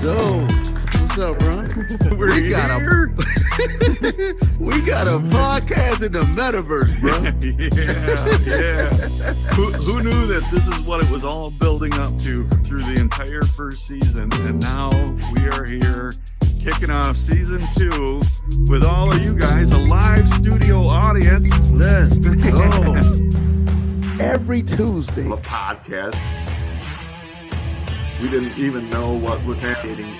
go. What's up, bro? We got a podcast in the metaverse, bro. Yeah. Who knew that this is what it was all building up to through the entire first season? And now we are here kicking off season 2 with all of you guys, a live studio audience. Let's go. Every Tuesday. A podcast. We didn't even know what was happening.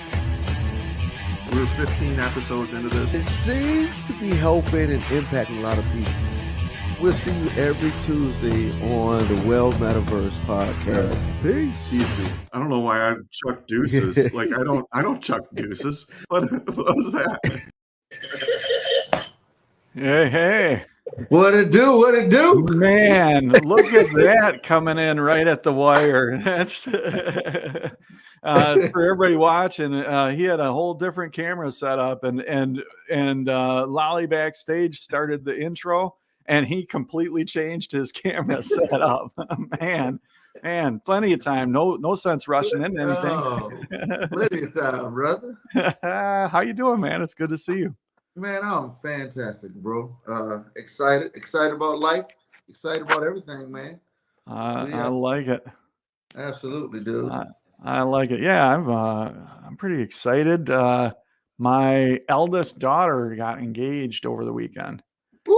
We're 15 episodes into this. It seems to be helping and impacting a lot of people. We'll see you every Tuesday on the Well Metaverse podcast. Peace. Easy. I don't know why I chuck deuces. Like I don't chuck deuces. What was that? Hey. What it do? What it do? Man, look at that coming in right at the wire. That's for everybody watching. He had a whole different camera set up, and Lolly backstage started the intro, and he completely changed his camera setup. Man, plenty of time. No sense rushing into anything. Oh, plenty of time, brother. How you doing, man? It's good to see you. Man, I'm fantastic, bro. Excited about life. Excited about everything, man. I like it. Absolutely, dude. I like it. Yeah, I'm pretty excited. My eldest daughter got engaged over the weekend. Woo!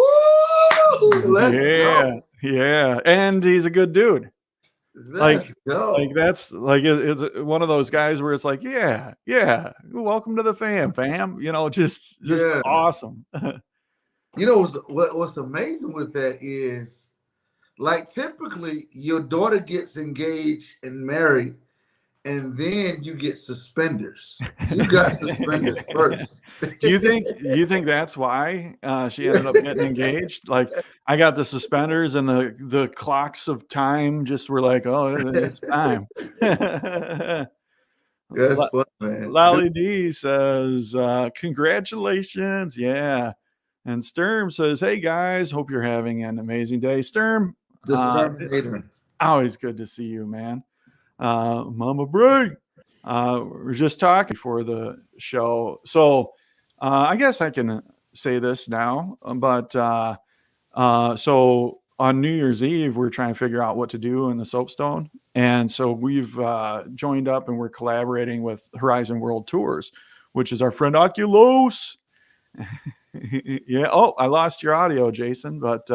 Let's go. Yeah, and he's a good dude. Let's go. Like that's like it's one of those guys where it's like, yeah, welcome to the fam. You know, just awesome. You know what's amazing with that is, like, typically your daughter gets engaged and married, and then you get suspenders. You got suspenders first. Do you think that's why she ended up getting engaged? Like, I got the suspenders, and the clocks of time just were like, oh, it's time. That's fun, man. Lolly D says, congratulations. Yeah. And Sturm says, hey guys, hope you're having an amazing day. Sturm, always good to see you, man. Mama Bray, we're just talking before the show, so I guess I can say this now, but so on New Year's Eve we're trying to figure out what to do in the Soapstone, and so we've joined up and we're collaborating with Horizon World Tours, which is our friend Oculus. Yeah, I lost your audio, Jason, but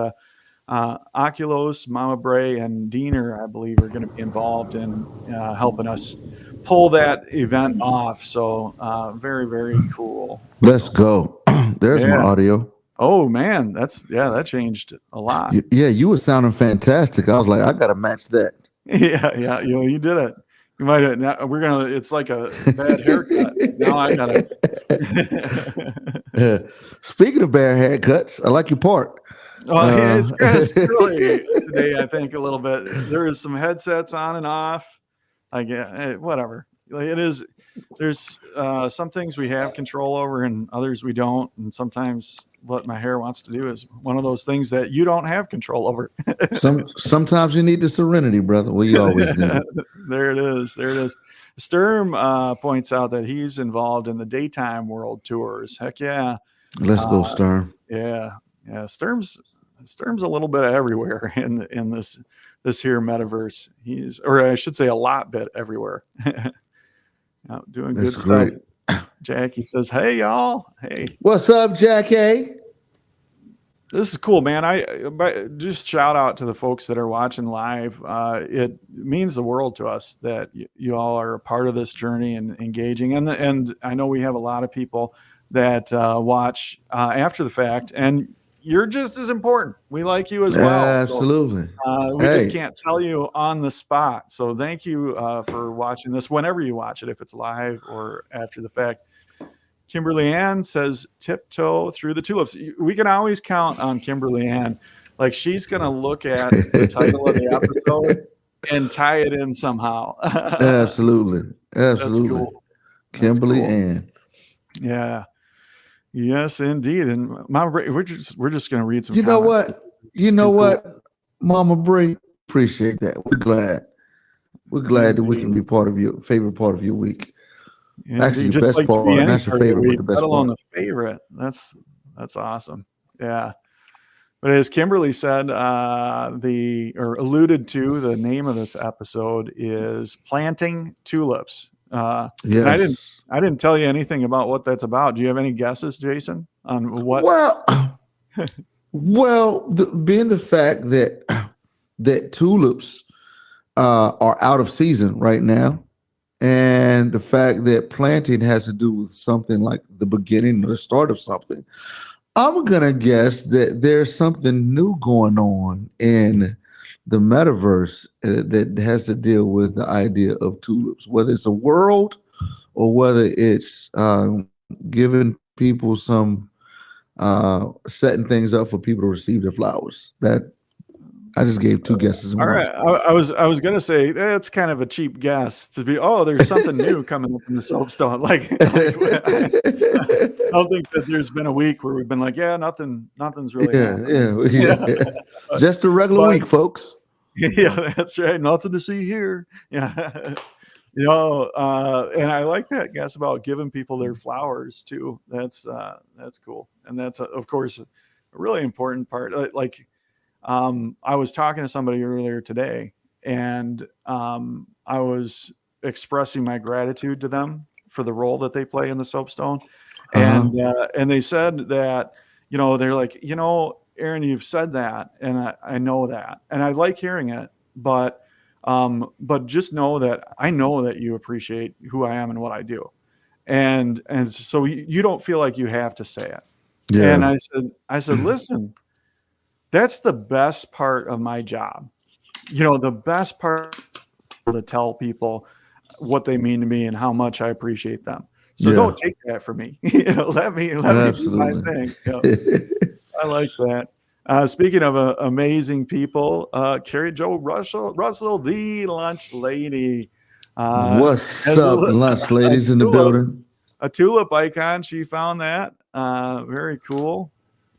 Oculus, Mama Bray, and Diener, I believe, are going to be involved in helping us pull that event off. So very, very cool. Let's go. There's my audio. Oh man, that changed a lot. Yeah, you were sounding fantastic. I was like, I gotta match that. Yeah, you did it. You might have. It's like a bad haircut. Now I gotta. Speaking of bad haircuts, I like your part. It's really today, I think, a little bit. There is some headsets on and off. Whatever. It is. There's some things we have control over and others we don't. And sometimes what my hair wants to do is one of those things that you don't have control over. Sometimes you need the serenity, brother. Well, you always do. There it is. Sturm points out that he's involved in the daytime world tours. Heck yeah. Let's go, Sturm. Yeah. Sturm's a little bit everywhere in this here metaverse. Or I should say a lot bit everywhere. Doing good stuff. Great. Jackie says, hey y'all. Hey. What's up, Jackie? This is cool, man. Just shout out to the folks that are watching live. It means the world to us that you all are a part of this journey and engaging. And I know we have a lot of people that watch after the fact, and you're just as important. We like you as well. Absolutely. So, we just can't tell you on the spot. So thank you for watching this whenever you watch it, if it's live or after the fact. Kimberly Ann says, tiptoe through the tulips. We can always count on Kimberly Ann. Like, she's going to look at the title of the episode and tie it in somehow. Absolutely. That's cool. Kimberly Ann. Yeah. Yes, indeed. And Mama Bray, we're just going to read some. You know what, Mama Bray, appreciate that. We're glad that we can be part of your favorite part of your week. Actually, Indeed. your Just best like to be part, any not your part of the favorite, but week, the let best alone part. the favorite. That's awesome. Yeah. But as Kimberly said, or alluded to, the name of this episode is Planting Tulips. And Yes. I didn't tell you anything about what that's about. Do you have any guesses, Jason, on what? Well, being the fact that tulips are out of season right now, and the fact that planting has to do with something like the beginning or the start of something, I'm gonna guess that there's something new going on in the metaverse that has to deal with the idea of tulips, whether it's a world or whether it's giving people some setting things up for people to receive their flowers. That I just gave two guesses in All one. right, I was gonna say that's kind of a cheap guess to be. Oh, there's something new coming up in the soapstone. I don't think that there's been a week where we've been like, yeah, nothing's really happening. Yeah. But, Just a regular but week, folks. yeah, that's right. Nothing to see here. Yeah. And I like that guess about giving people their flowers too. That's cool. And that's of course a really important part. I was talking to somebody earlier today, and I was expressing my gratitude to them for the role that they play in the soapstone. Uh-huh. And they said that, they're like, Aaron, you've said that, and I know that, and I like hearing it, but just know that I know that you appreciate who I am and what I do, and so you don't feel like you have to say it. And Yeah. I said, listen, that's the best part of my job. The best part to tell people what they mean to me and how much I appreciate them. So Yeah. don't take that from me. Let me do my Absolutely. thing. I like that. Speaking of amazing people, Carrie Joe Russell, the lunch lady, What's has up, lunch ladies in the building? a tulip icon. She found that very cool.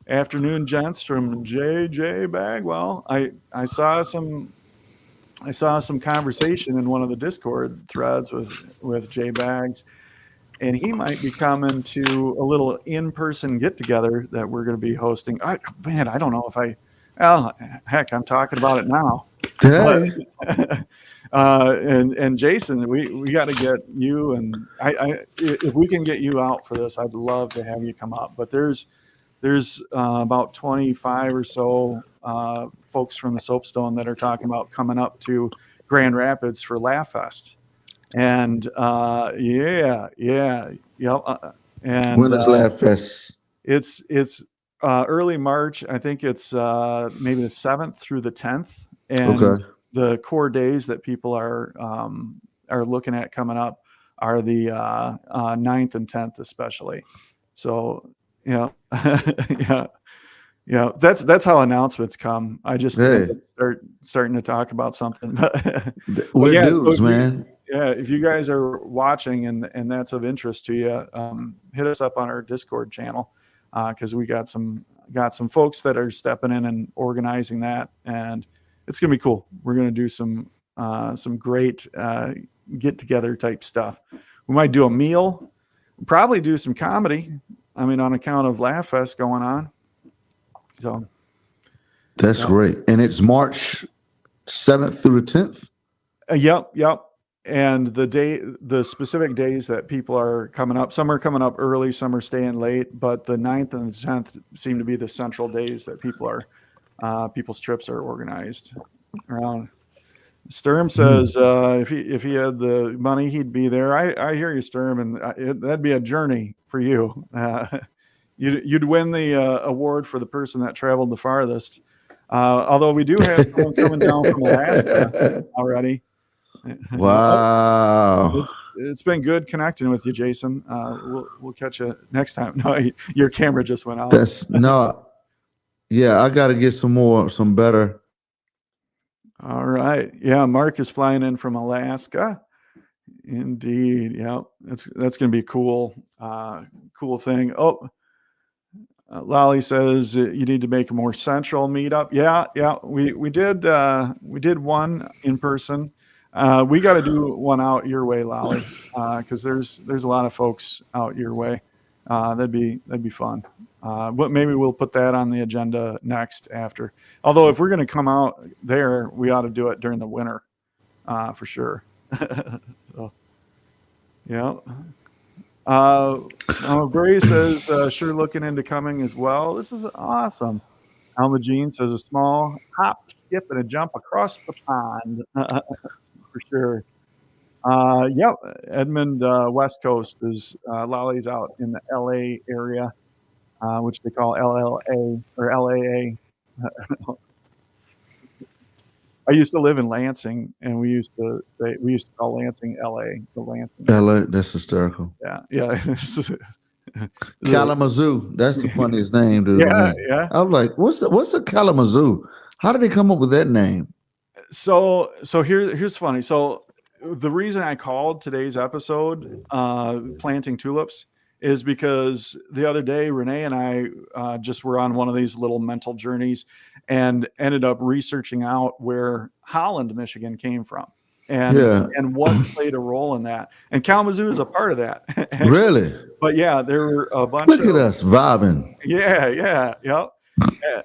Afternoon, gents, from JJ Bagwell. I saw some conversation in one of the Discord threads with Jay Bags, and he might be coming to a little in-person get-together that we're going to be hosting. I don't know if well, heck, I'm talking about it now. But Hey. and Jason, we got to get you, and if we can get you out for this, I'd love to have you come up. But there's about 25 or so folks from the Soapstone that are talking about coming up to Grand Rapids for Laugh Fest. And and When is Laugh Fest? it's early March. I think it's maybe the 7th through the 10th, and Okay. the core days that people are looking at coming up are the 9th and 10th especially. So yeah. Yeah, that's how announcements come. I just end Hey, up starting to talk about something. But we're yeah, so dudes, man. if you guys are watching and that's of interest to you, hit us up on our Discord channel, because we got some folks that are stepping in and organizing that, and it's gonna be cool. We're gonna do some great get together type stuff. We might do a meal, probably do some comedy. I mean, on account of Laugh Fest going on. So That's great. And it's March 7th through the 10th. Yep. And the specific days that people are coming up, some are coming up early, some are staying late, but the 9th and the 10th seem to be the central days that people's trips are organized around. Sturm says if he had the money, he'd be there. I hear you, Sturm, and that'd be a journey for you. You'd win the award for the person that traveled the farthest. Although we do have someone coming down from Alaska already. Wow. It's been good connecting with you, Jason. We'll catch you next time. No, your camera just went out. That's no. Yeah, I got to get some better. All right. Yeah, Mark is flying in from Alaska. Indeed. Yeah, that's going to be a cool thing. Oh, Lolly says you need to make a more central meetup. Yeah, we did one in person. We got to do one out your way, Lolly, because there's a lot of folks out your way. That'd be fun. But maybe we'll put that on the agenda next after. Although if we're going to come out there, we ought to do it during the winter, for sure. So, yeah. Bray says, sure looking into coming as well. This is awesome. Alma Jean says, a small hop, skip, and a jump across the pond. For sure. Yep. Edmond, West Coast is Lolly's out in the LA area, which they call LLA or LAA. I used to live in Lansing, and we used to call Lansing LA, the Lansing. LA, that's hysterical. Yeah. Kalamazoo, that's the funniest name, dude. Yeah. I'm like, what's a Kalamazoo? How did they come up with that name? So here's funny. So the reason I called today's episode planting tulips is because the other day Renee and I just were on one of these little mental journeys and ended up researching out where Holland, Michigan came from and what played a role in that. And Kalamazoo is a part of that. Really? But yeah, there were a bunch Look at us vibing. Yeah.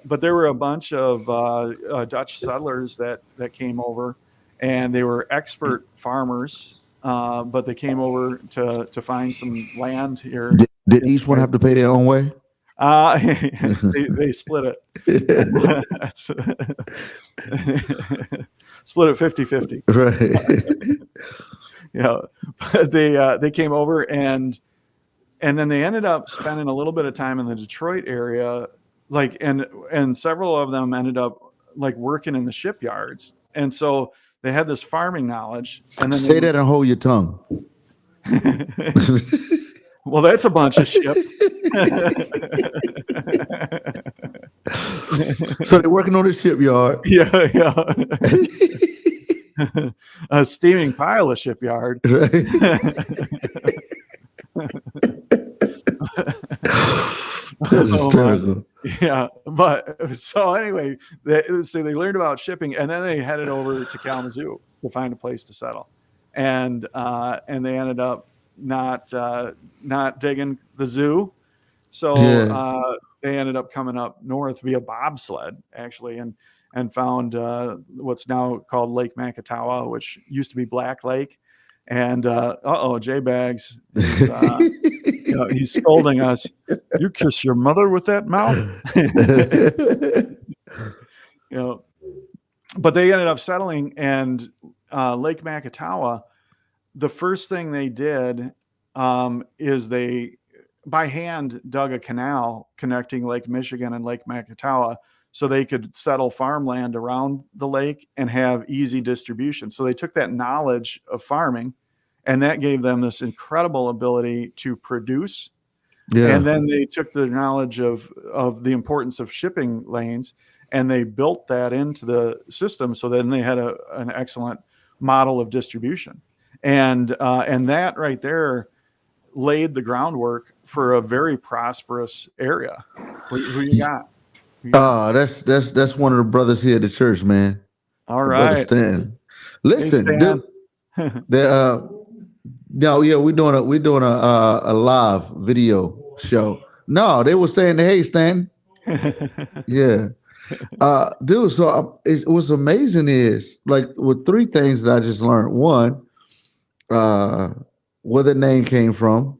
But there were a bunch of Dutch settlers that came over, and they were expert farmers, but they came over to find some land here. Did each one have to pay their own way? They split it. Split it 50-50. Right. Yeah. But they came over and then they ended up spending a little bit of time in the Detroit area, like and several of them ended up like working in the shipyards. And so they had this farming knowledge. And then say that and hold your tongue. Well, that's a bunch of ships. So they're working on the shipyard. Yeah. A steaming pile of shipyard. Right. That's hysterical. Yeah, but so anyway, they learned about shipping, and then they headed over to Kalamazoo to find a place to settle, and they ended up not digging the zoo, so they ended up coming up north via bobsled actually, and found what's now called Lake Makatawa, which used to be Black Lake, and J Bags is, he's scolding us. You kiss your mother with that mouth. But they ended up settling, and Lake Makatawa, the first thing they did is they by hand dug a canal connecting Lake Michigan and Lake Makatawa so they could settle farmland around the lake and have easy distribution. So they took that knowledge of farming, and that gave them this incredible ability to produce. Yeah. And then they took the knowledge of the importance of shipping lanes, and they built that into the system. So then they had an excellent model of distribution. And that right there laid the groundwork for a very prosperous area. Who you got? That's one of the brothers here at the church, man. All right. Stan. Listen, hey, Stan. we're doing a live video show. No, they were saying, hey, Stan. Yeah. Dude, so what's amazing is like with three things that I just learned. One, where the name came from.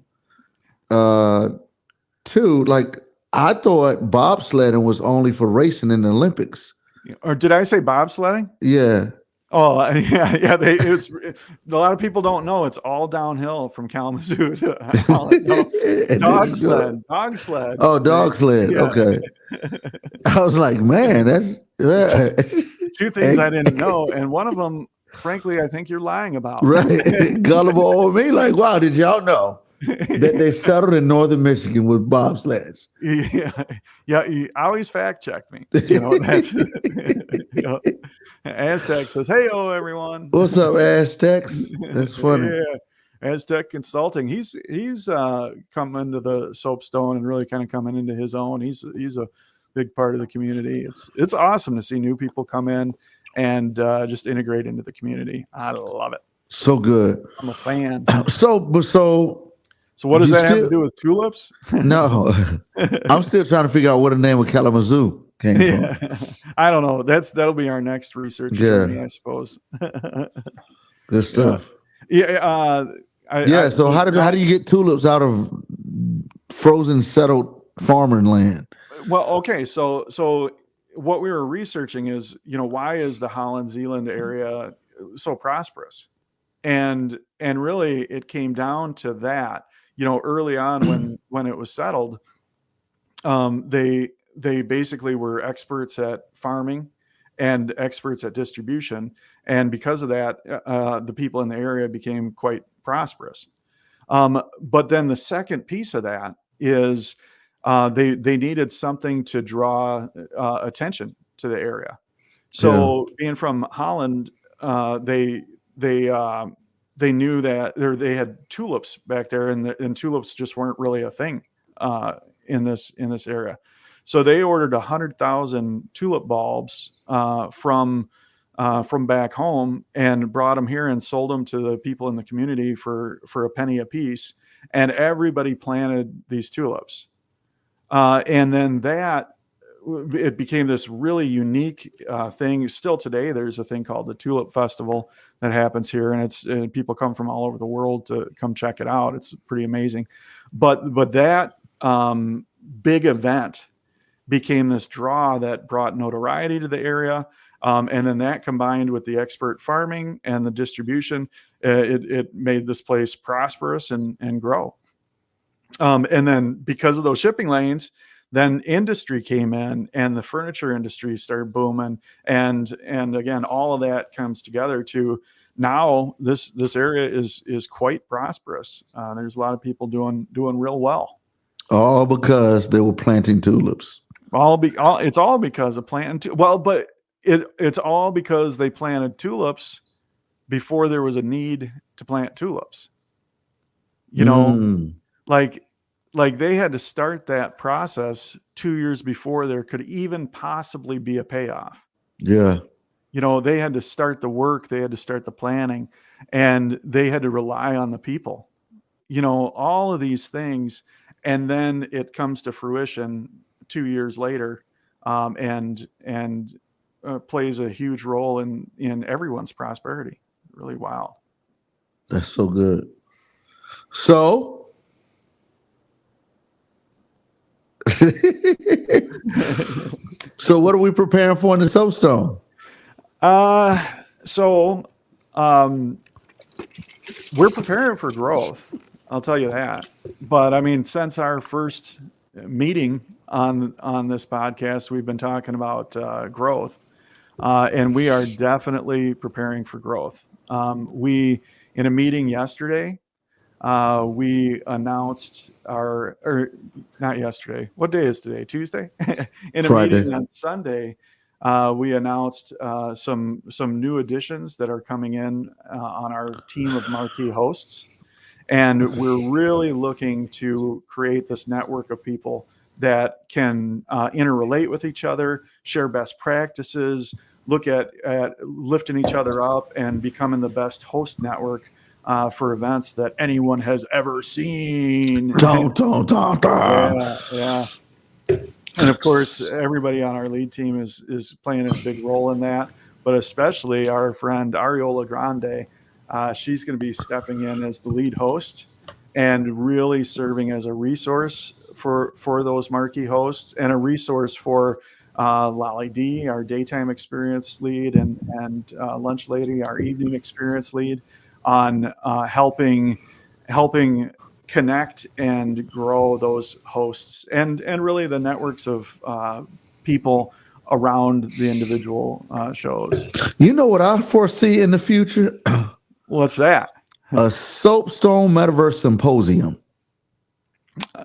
Two, like I thought bobsledding was only for racing in the Olympics. Or did I say bobsledding? Yeah. Oh, yeah. A lot of people don't know it's all downhill from Kalamazoo to Holland. Dog sled. Oh, dog sled. Yeah. Okay. I was like, man, that's two things I didn't know, and one of them, frankly, I think you're lying about. Right, gullible old me. Like, wow, did y'all know that they settled in northern Michigan with bobsleds? Yeah. You always fact check me. Aztec says, "Hey, everyone." What's up, Aztecs? That's funny. Yeah, Aztec Consulting. He's come into the soapstone and really kind of coming into his own. He's a big part of the community. It's awesome to see new people come in and just integrate into the community. I love it. So good. I'm a fan. So what does you that have to still do with tulips? no? I'm still trying to figure out where the name of Kalamazoo came from. Yeah. I don't know. That'll be our next research journey, I suppose. Good stuff. Yeah. So how do you get tulips out of frozen settled farming land? Well, okay. So what we were researching is, why is the Holland Zeeland area so prosperous? And really it came down to that, early on when it was settled, they basically were experts at farming and experts at distribution. And because of that, the people in the area became quite prosperous. But then the second piece of that is they needed something to draw attention to the area. So being from Holland, they knew that they had tulips back there, and tulips just weren't really a thing in this area. So they ordered 100,000 tulip bulbs from back home and brought them here and sold them to the people in the community for a penny a piece. And everybody planted these tulips. And then it became this really unique thing. Still today, there's a thing called the Tulip Festival that happens here, and people come from all over the world to come check it out. It's pretty amazing. But that big event became this draw that brought notoriety to the area. And then that combined with the expert farming and the distribution, it made this place prosperous and grow. And then because of those shipping lanes, then industry came in and the furniture industry started booming. And again, all of that comes together to now this area is quite prosperous. There's a lot of people doing real well. All because they were planting tulips. It's all because of planting. But it's all because they planted tulips before there was a need to plant tulips. Like they had to start that process 2 years before there could even possibly be a payoff. Yeah. They had to start the work, they had to start the planning, and they had to rely on the people. All of these things, and then it comes to fruition 2 years later, and plays a huge role in everyone's prosperity. Really wild. That's so good. So what are we preparing for in the soapstone? We're preparing for growth. I'll tell you that. But I mean, since our first meeting on this podcast, we've been talking about growth, and we are definitely preparing for growth. We, in a meeting yesterday, we announced not yesterday. What day is today? Tuesday? In a Friday. meeting on Sunday, we announced some new additions that are coming in on our team of marquee hosts. And we're really looking to create this network of people that can interrelate with each other, share best practices, look at lifting each other up and becoming the best host network for events that anyone has ever seen. Yeah. And of course, everybody on our lead team is playing a big role in that, but especially our friend Ariola Grande. She's going to be stepping in as the lead host and really serving as a resource for those marquee hosts and a resource for Lolly D, our daytime experience lead, and Lunch Lady, our evening experience lead, on helping connect and grow those hosts and really the networks of people around the individual shows. You know what I foresee in the future? What's that? A Soapstone Metaverse Symposium.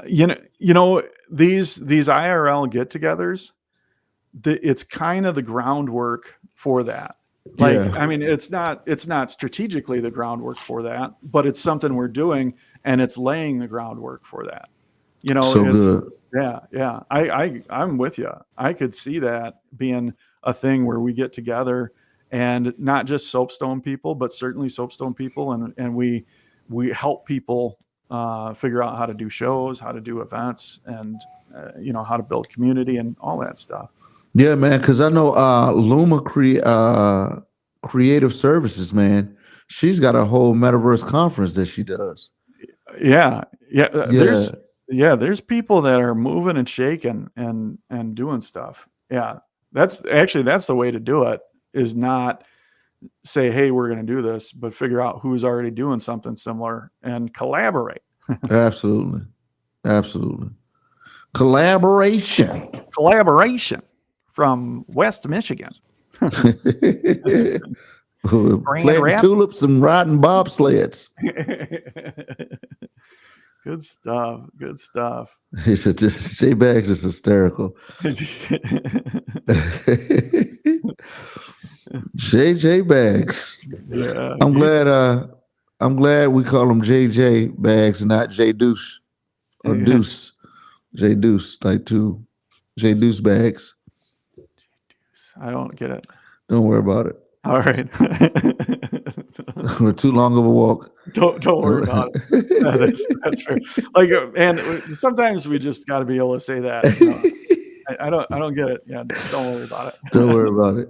You know these IRL get-togethers. It's kind of the groundwork for that. I mean, it's not strategically the groundwork for that, but it's something we're doing, and it's laying the groundwork for that. Good. Yeah. I'm with you. I could see that being a thing where we get together and not just soapstone people, but certainly soapstone people. And we help people figure out how to do shows, how to do events, and how to build community and all that stuff. Yeah, man. Because I know Luma Creative Services, man. She's got a whole metaverse conference that she does. Yeah. Yeah. There's people that are moving and shaking and doing stuff. Yeah. That's the way to do it, is not say, hey, we're going to do this, but figure out who's already doing something similar and collaborate. Absolutely. Collaboration from West Michigan. Planting tulips and riding bobsleds. Good stuff. He said, "This J Bags is hysterical." JJ Bags. Yeah, I'm glad we call him JJ Bags and not J Deuce or Deuce. J Deuce, like two J Deuce Bags. I don't get it. Don't worry about it. All right. We're too long of a walk. Don't worry about it. No, that's fair. Like, and sometimes we just got to be able to say that. I don't get it. Yeah, don't worry about it. Don't worry about it.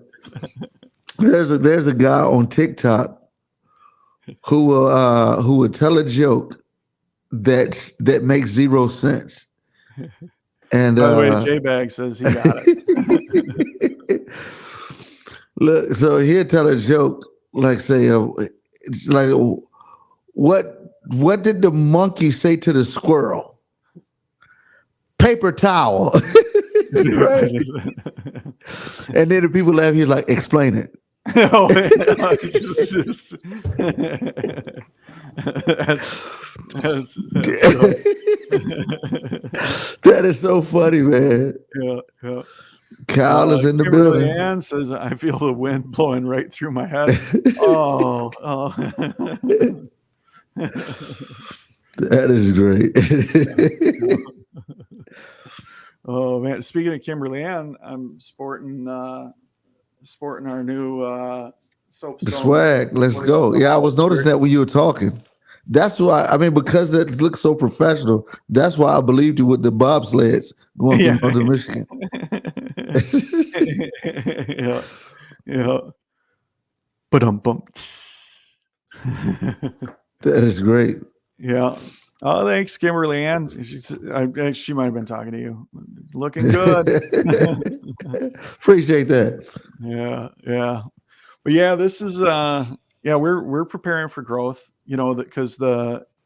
There's a guy on TikTok who will tell a joke that makes zero sense. And by the way, J-Bag says he got it. Look, so he'll tell a joke like, say, like, what did the monkey say to the squirrel? Paper towel. Right? And then the people laugh. He's like, explain it. Oh, that is so funny, man. Yeah. Kyle is in the building. Ann says, I feel the wind blowing right through my head. Oh. That is great. Oh man! Speaking of Kimberly Ann, I'm sporting our new soapstone. The swag. Let's go. Yeah, I was noticing that when you were talking. That's why, I mean, because that looks so professional. That's why I believed you with the bobsleds going from Northern Michigan. Yeah. But That is great. Yeah. Oh, thanks, Kimberly Ann. She might have been talking to you. Looking good. Appreciate that. Yeah. But yeah, this is we're preparing for growth. Because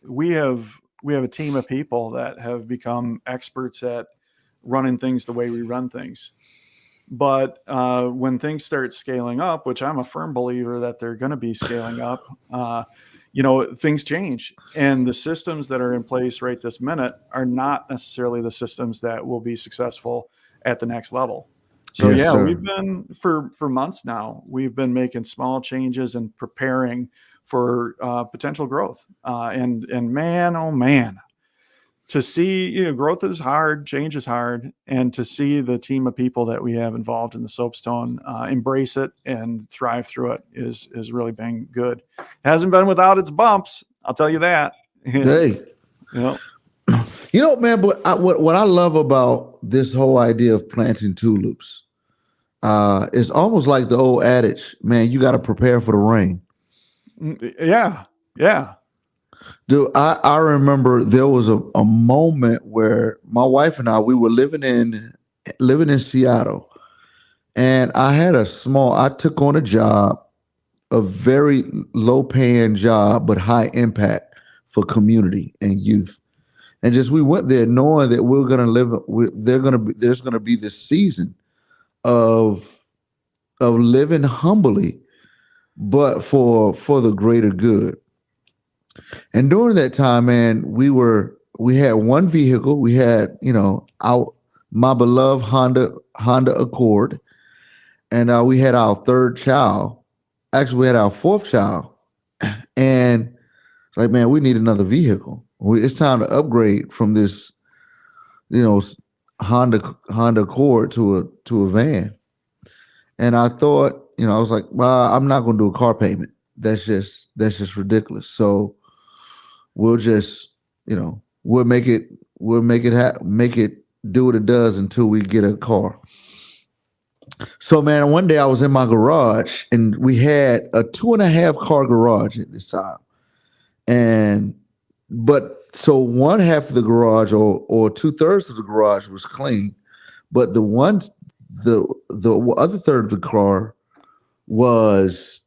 we have a team of people that have become experts at running things the way we run things. But when things start scaling up, which I'm a firm believer that they're going to be scaling up, things change, and the systems that are in place right this minute are not necessarily the systems that will be successful at the next level. So we've been for months now, we've been making small changes and preparing for potential growth. And man, oh man, to see, growth is hard, change is hard, and to see the team of people that we have involved in the soapstone embrace it and thrive through it is really been good. It hasn't been without its bumps, I'll tell you that. Hey, man, but what I love about this whole idea of planting tulips is almost like the old adage, man, you got to prepare for the rain. Yeah. Dude, I remember there was a moment where my wife and I, we were living in Seattle, and I took on a job, a very low paying job, but high impact for community and youth. And just, we went there knowing that we're going to there's going to be this season of living humbly, but for the greater good. And during that time, man, we had one vehicle. We had, my beloved Honda Accord, and we had our third child. Actually, we had our fourth child, and it's like, man, we need another vehicle. It's time to upgrade from this, Honda Accord to a van. And I thought, I was like, well, I'm not going to do a car payment. That's just ridiculous. So we'll just, we'll make it make it do what it does until we get a car. So man, one day I was in my garage and we had a 2.5 car garage at this time. So one half of the garage or 2/3 of the garage was clean, but the other third of the car was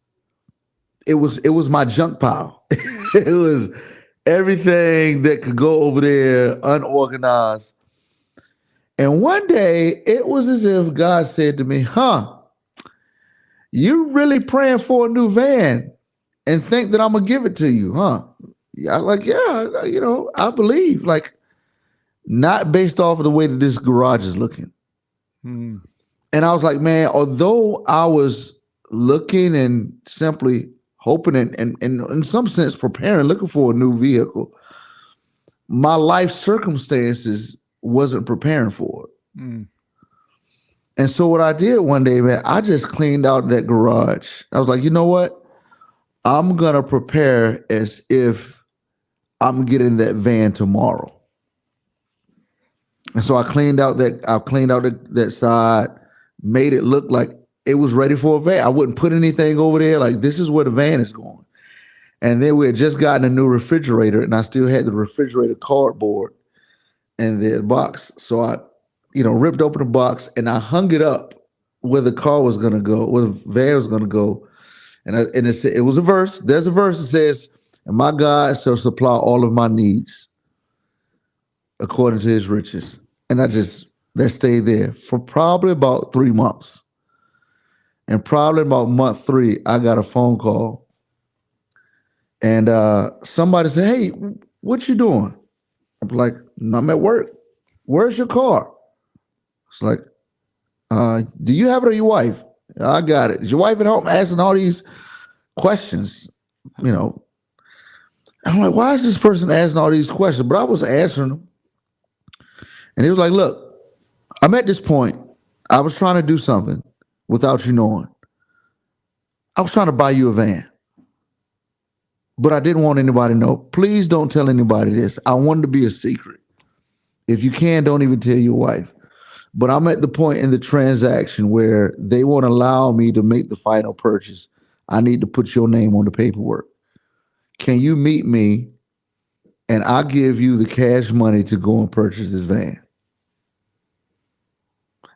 my junk pile. It was everything that could go over there unorganized. And one day it was as if God said to me, you really praying for a new van and think that I'm gonna give it to you, huh? Yeah, like, yeah, I believe, like, not based off of the way that this garage is looking. And I was like, man, although I was looking and simply hoping and in some sense preparing, looking for a new vehicle, my life circumstances wasn't preparing for it. And so what I did one day, man, I just cleaned out that garage. I was like, you know what? I'm going to prepare as if I'm getting that van tomorrow. And so I cleaned out that side, made it look like it was ready for a van. I wouldn't put anything over there. Like, this is where the van is going. And then we had just gotten a new refrigerator, and I still had the refrigerator cardboard in the box. So I, ripped open the box and I hung it up where the car was going to go, where the van was going to go. And it was a verse. There's a verse that says, and my God shall supply all of my needs according to his riches. And that stayed there for probably about 3 months. And probably about month 3, I got a phone call. And somebody said, hey, what you doing? I'm like, I'm at work. Where's your car? It's like, do you have it or your wife? I got it. Is your wife at home? Asking all these questions, And I'm like, why is this person asking all these questions? But I was answering them. And he was like, look, I'm at this point. I was trying to do something without you knowing. I was trying to buy you a van. But I didn't want anybody to know. Please don't tell anybody this. I wanted to be a secret. If you can, don't even tell your wife. But I'm at the point in the transaction where they won't allow me to make the final purchase. I need to put your name on the paperwork. Can you meet me and I'll give you the cash money to go and purchase this van?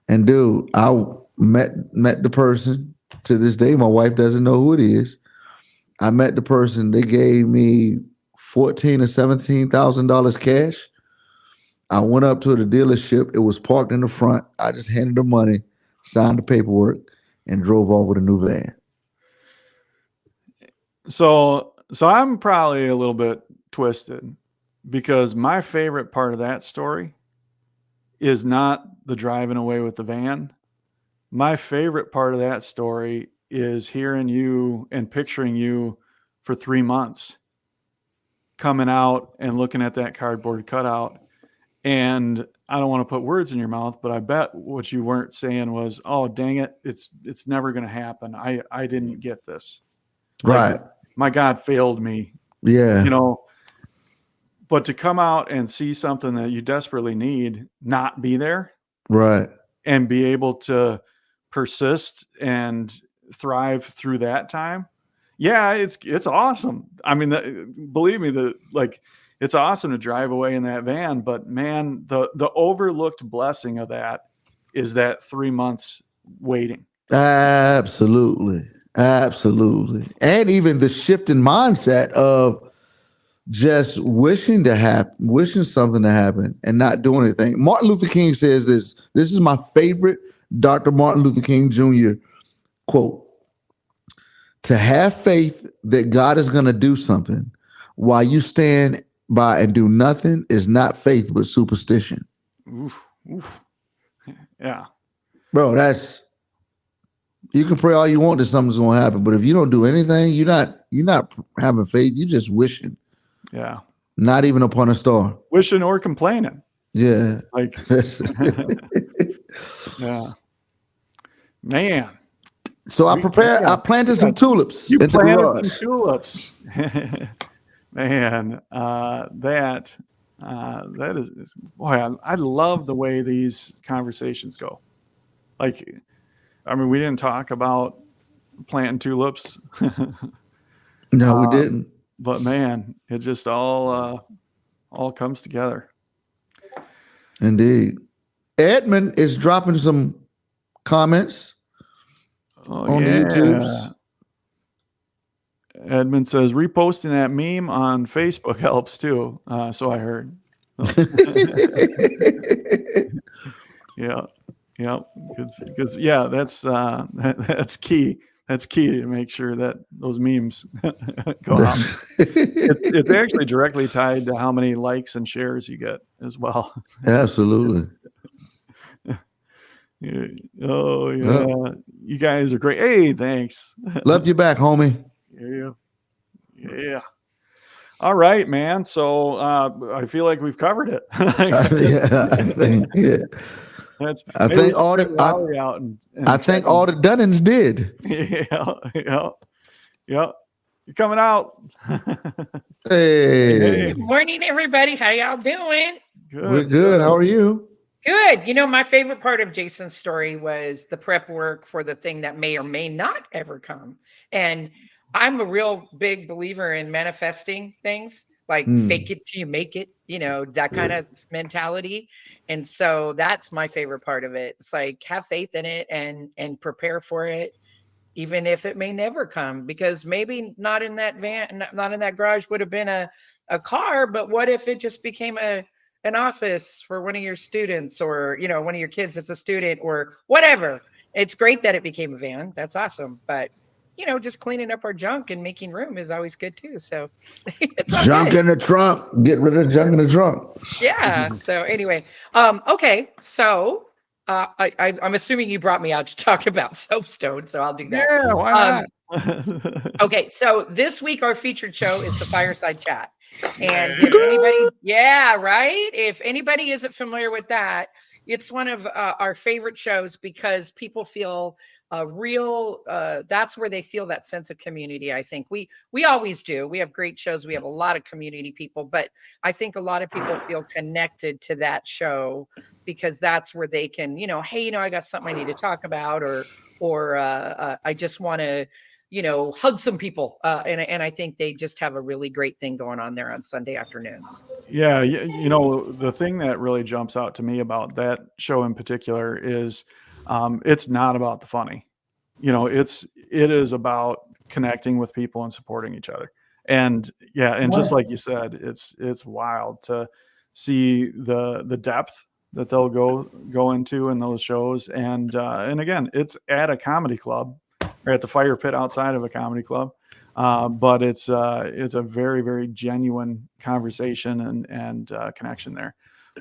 And dude, I met the person. To this day, my wife doesn't know who it is. I met the person. They gave me $14,000 or $17,000 cash. I went up to the dealership. It was parked in the front. I just handed the money, signed the paperwork, and drove off with a new van. So I'm probably a little bit twisted because my favorite part of that story is not the driving away with the van. My favorite part of that story is hearing you and picturing you for 3 months coming out and looking at that cardboard cutout. And I don't want to put words in your mouth, but I bet what you weren't saying was, oh, dang it. It's never going to happen. I didn't get this. Right. Like, my God failed me. Yeah. But to come out and see something that you desperately need, not be there. Right. And be able to persist and thrive through that time. Yeah, it's awesome. I mean, believe me, it's awesome to drive away in that van, but man, the overlooked blessing of that is that 3 months waiting. Absolutely. Absolutely. And even the shift in mindset of just wishing something to happen and not doing anything. Martin Luther King says this. This is my favorite Dr. Martin Luther King Jr. quote. To have faith that God is going to do something while you stand by and do nothing is not faith, but superstition. Oof. Yeah. Bro, you can pray all you want that something's going to happen, but if you don't do anything, you're not having faith. You're just wishing. Yeah. Not even upon a star. Wishing or complaining. Yeah. Like, yeah. Man. So I planted some tulips You in the planted garage. some tulips. Man, that is boy, I love the way these conversations go. Like, I mean, we didn't talk about planting tulips. No, we didn't. But man, it just all comes together. Indeed. Edmund is dropping some comments on the YouTubes. Edmund says reposting that meme on Facebook helps too. So I heard. Yeah, because that's key. That's key to make sure that those memes go out. It's actually directly tied to how many likes and shares you get as well. Absolutely. Yeah. Oh yeah, you guys are great. Hey, thanks. Love you back, homie. Yeah. All right, man. So I feel like we've covered it. I think all the Dunnings did. Yeah. You're coming out. Hey. Good morning, everybody. How y'all doing? Good. We're good. How are you? Good. You know, my favorite part of Jason's story was the prep work for the thing that may or may not ever come. And I'm a real big believer in manifesting things, like fake it till you make it, you know, that kind of mentality. And so that's my favorite part of it. It's like have faith in it and prepare for it, even if it may never come, because maybe not in that van, not in that garage would have been a car, but what if it just became an office for one of your students, or, you know, one of your kids as a student, or whatever. It's great that it became a van. That's awesome. But, you know, just cleaning up our junk and making room is always good too. So junk in the trunk. Get rid of the junk in the trunk. Yeah. So anyway, okay. So I'm assuming you brought me out to talk about soapstone, so I'll do that. Yeah, why not? Okay, so this week our featured show is the Fireside Chat. And if anybody, if anybody isn't familiar with that, it's one of our favorite shows because people feel that's where they feel that sense of community. I think we always do. We have great shows. We have a lot of community people, but I think a lot of people feel connected to that show because that's where they can, you know, hey, you know, I got something I need to talk about, or I just want to, you know, hug some people. And I think they just have a really great thing going on there on Sunday afternoons. Yeah, you know, the thing that really jumps out to me about that show in particular is it's not about the funny. You know, it is about connecting with people and supporting each other. And yeah, and just like you said, it's wild to see the depth that they'll go into in those shows. And again, it's at a comedy club or at the fire pit outside of a comedy club. But it's a very, very genuine conversation and connection there.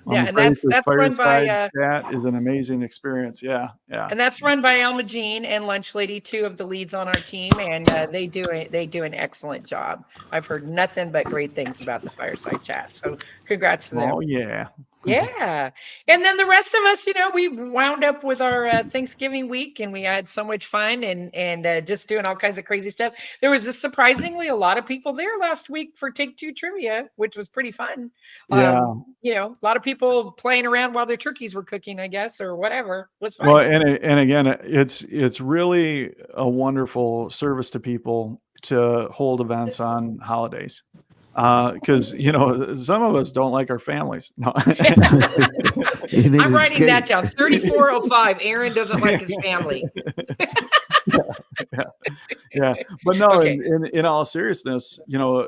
Yeah, and that's run by that is an amazing experience. Yeah. And that's run by Alma Jean and Lunch Lady, two of the leads on our team, and they do an excellent job. I've heard nothing but great things about the Fireside Chat. So congrats to them. Oh yeah. Yeah. And then the rest of us, you know, we wound up with our Thanksgiving week, and we had so much fun and just doing all kinds of crazy stuff. There was surprisingly a lot of people there last week for Take Two trivia, which was pretty fun. Yeah. You know, a lot of people playing around while their turkeys were cooking, I guess, or whatever. It was fun. Well, and again, it's really a wonderful service to people to hold events on holidays. Because you know, some of us don't like our families. No. I'm writing that down. 3405. Aaron doesn't like his family. Yeah. But no, Okay. in all seriousness, you know,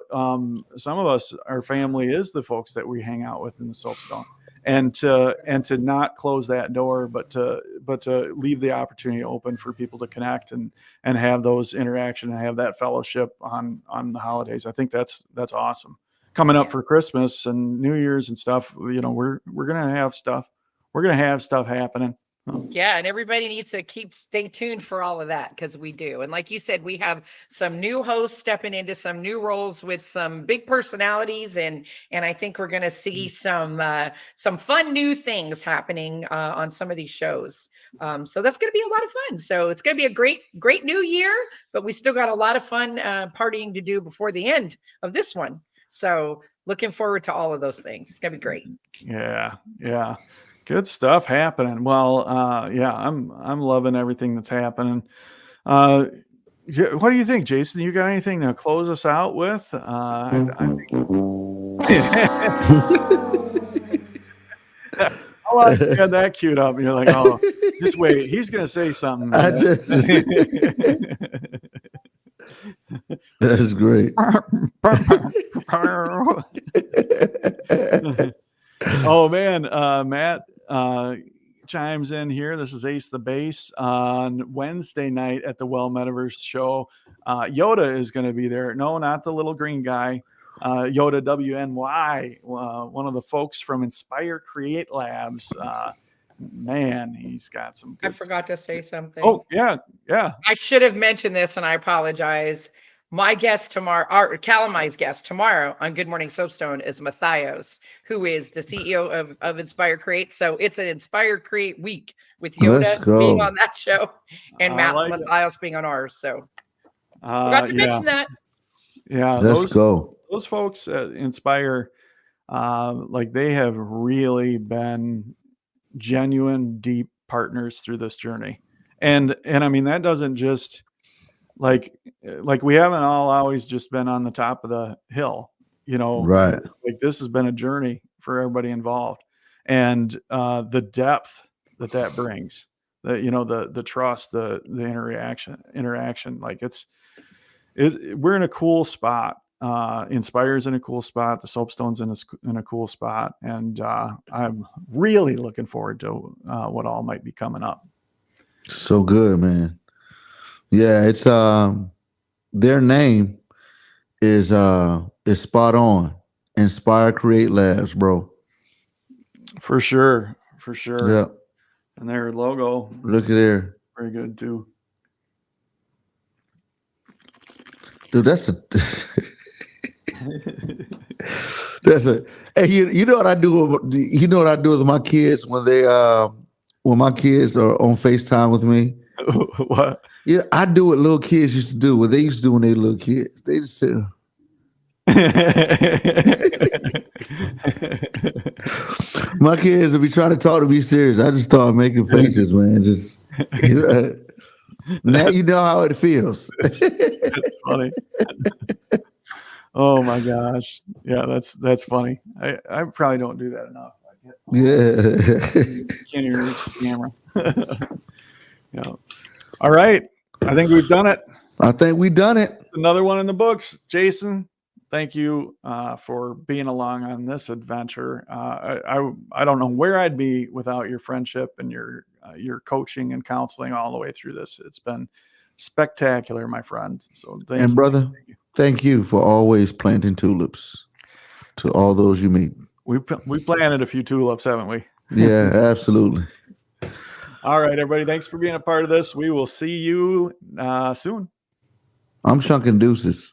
some of us, our family is the folks that we hang out with in the Soapstone. And to not close that door, but to leave the opportunity open for people to connect and have those interaction and have that fellowship on the holidays. I think that's awesome. Coming up for Christmas and New Year's and stuff, you know, we're gonna have stuff. We're gonna have stuff happening. Yeah, and everybody needs to stay tuned for all of that because we do. And like you said, we have some new hosts stepping into some new roles with some big personalities, and I think we're going to see some fun new things happening on some of these shows. So that's going to be a lot of fun. So it's going to be a great new year, but we still got a lot of fun partying to do before the end of this one. So looking forward to all of those things. It's going to be great. Yeah, yeah. Good stuff happening. Well, yeah, I'm loving everything that's happening. What do you think, Jason? You got anything to close us out with? I How long you had that queued up? And you're like, oh, just wait. He's gonna say something. That's great. Oh man, Matt chimes in here. This is Ace the Bass on Wednesday night at the Well Metaverse show. Yoda is going to be there. No, not the little green guy. Yoda WNY, one of the folks from Inspire Create Labs. Man, he's got some good I forgot to say something. Oh, yeah. I should have mentioned this, and I apologize. My guest tomorrow, or Calamai's guest tomorrow on Good Morning Soapstone is Matthias, who is the CEO of Inspire Create. So it's an Inspire Create week with Yoda being on that show and Matthias being on ours. So forgot to mention that. Yeah, let's go. Those folks at Inspire, like they have really been genuine, deep partners through this journey. And I mean, that doesn't just like we haven't all always just been on the top of the hill, right? Like this has been a journey for everybody involved, and the depth that brings, the trust, the interaction, like we're in a cool spot. Inspire's in a cool spot. The Soapstone's in a cool spot, and I'm really looking forward to what all might be coming up. So good, man. Yeah, it's their name is spot on. Inspire Create Labs, bro. For sure. Yeah. And their logo. Look at there. Very good too. Dude, that's a hey, you know what I do? You know what I do with my kids when my kids are on FaceTime with me? What? Yeah, I do what little kids used to do. What they used to do when they were little kids. They just sit. My kids will be trying to talk to me serious. I just start making faces, man. Just now you know how it feels. That's funny. Oh my gosh. Yeah, that's funny. I probably don't do that enough. Yeah. Can't even reach the camera. Yeah. All right. I think we've done it. Another one in the books. Jason, thank you for being along on this adventure. I don't know where I'd be without your friendship and your coaching and counseling all the way through this. It's been spectacular, my friend. So thank you. Brother, thank you for always planting tulips to all those you meet. We planted a few tulips, haven't we? Yeah, absolutely. All right, everybody. Thanks for being a part of this. We will see you soon. I'm chunking deuces.